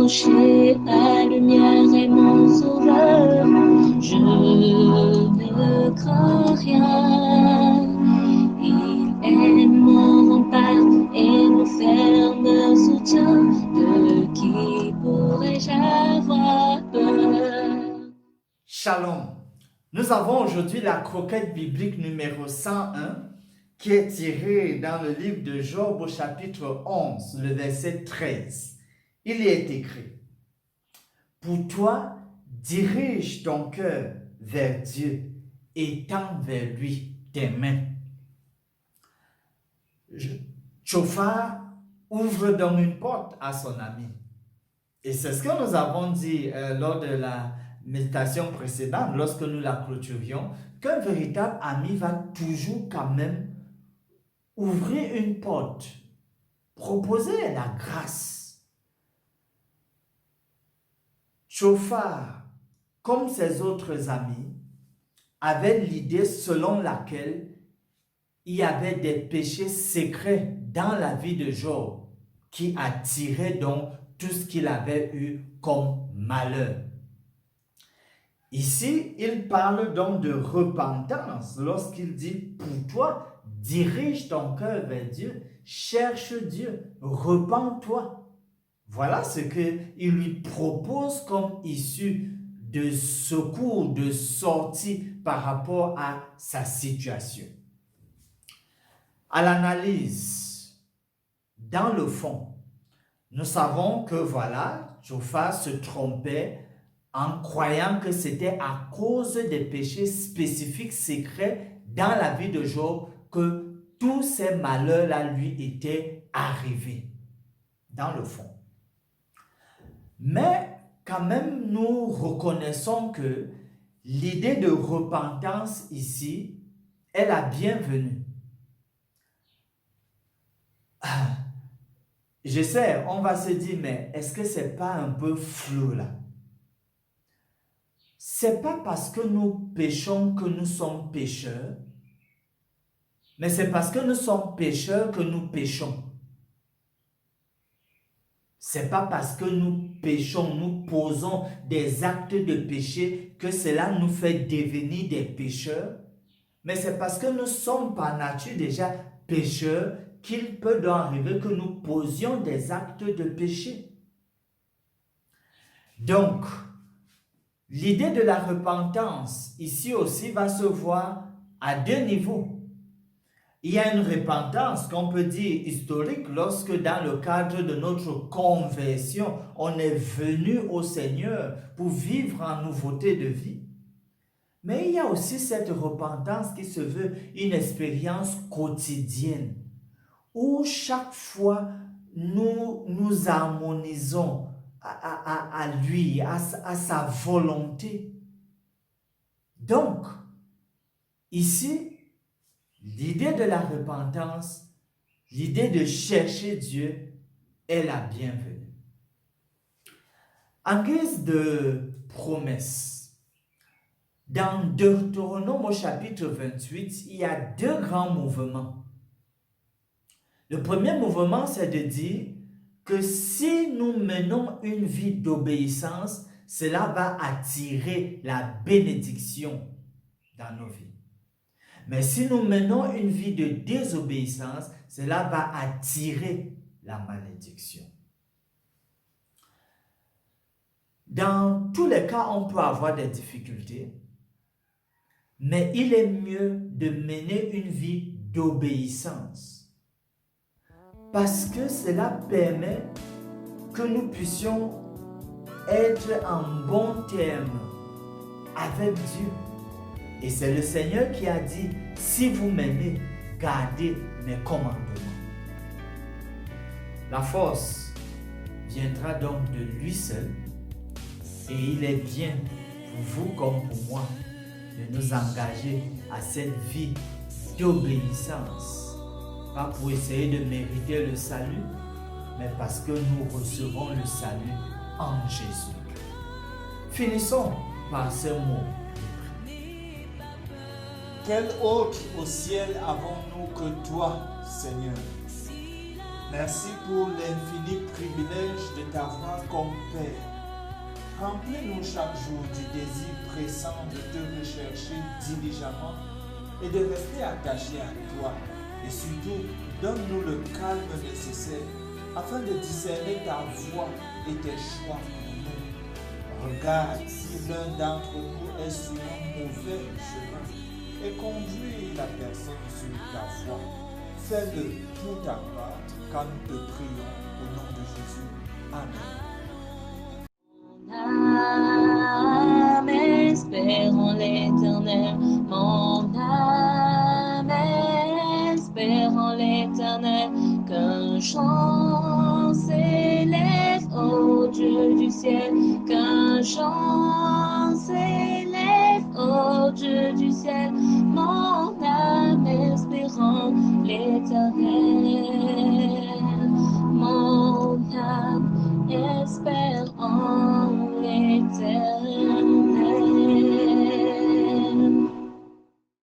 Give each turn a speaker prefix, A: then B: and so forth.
A: approcher, la lumière est mon sauveur. Je ne crains rien. Il est mon rempart et mon ferme soutien. De qui pourrais-je avoir peur?
B: Shalom. Nous avons aujourd'hui la croquette biblique numéro 101 qui est tirée dans le livre de Job au chapitre 11, le verset 13. Il y est écrit: Pour toi, dirige ton cœur vers Dieu et tends vers lui tes mains. Chauffard ouvre donc une porte à son ami. Et c'est ce que nous avons dit lors de la méditation précédente, lorsque nous la clôturions, qu'un véritable ami va toujours quand même ouvrir une porte, proposer la grâce. Chauffard, comme ses autres amis, avait l'idée selon laquelle il y avait des péchés secrets dans la vie de Job qui attiraient donc tout ce qu'il avait eu comme malheur. Ici, il parle donc de repentance lorsqu'il dit: pour toi, dirige ton cœur vers Dieu, cherche Dieu, repens-toi. Voilà ce qu'il lui propose comme issue de secours, de sortie par rapport à sa situation. À l'analyse, dans le fond, nous savons que voilà, Chauffard se trompait en croyant que c'était à cause des péchés spécifiques, secrets dans la vie de Job que tous ces malheurs-là lui étaient arrivés, dans le fond. Mais quand même, nous reconnaissons que l'idée de repentance ici est la bienvenue. Je sais, on va se dire, mais est-ce que c'est pas un peu flou là? C'est pas parce que nous péchons que nous sommes pécheurs, mais c'est parce que nous sommes pécheurs que nous péchons. C'est pas parce que nous péchons, nous posons des actes de péché que cela nous fait devenir des pécheurs, mais c'est parce que nous sommes par nature déjà pécheurs qu'il peut donc arriver que nous posions des actes de péché. Donc, l'idée de la repentance ici aussi va se voir à deux niveaux. Il y a une repentance qu'on peut dire historique lorsque dans le cadre de notre conversion, on est venu au Seigneur pour vivre en nouveauté de vie. Mais il y a aussi cette repentance qui se veut une expérience quotidienne où chaque fois nous nous harmonisons à lui, à sa volonté. Donc, ici, l'idée de la repentance, l'idée de chercher Dieu est la bienvenue. En guise de promesse, dans Deutéronome au chapitre 28, il y a deux grands mouvements. Le premier mouvement, c'est de dire que si nous menons une vie d'obéissance, cela va attirer la bénédiction dans nos vies. Mais si nous menons une vie de désobéissance, cela va attirer la malédiction. Dans tous les cas, on peut avoir des difficultés, mais il est mieux de mener une vie d'obéissance. Parce que cela permet que nous puissions être en bon terme avec Dieu. Et c'est le Seigneur qui a dit: si vous m'aimez, gardez mes commandements. La force viendra donc de lui seul. Et il est bien pour vous comme pour moi de nous engager à cette vie d'obéissance. Pas pour essayer de mériter le salut, mais parce que nous recevons le salut en Jésus. Finissons par ce mot.
C: Quel autre au ciel avons-nous que toi, Seigneur? Merci pour l'infini privilège de t'avoir comme Père. Remplis-nous chaque jour du désir pressant de te rechercher diligemment et de rester attachés à toi. Et surtout, donne-nous le calme nécessaire afin de discerner ta voix et tes choix pour nous. Regarde si l'un d'entre nous est sur un mauvais chemin et conduis la personne sur ta voie. Fais-le pour ta part, car nous te prions au nom de Jésus. Amen.
A: Mon âme espère en l'Éternel, mon âme espère en l'Éternel, qu'un chant s'élève au Dieu du ciel, qu'un chant s'élève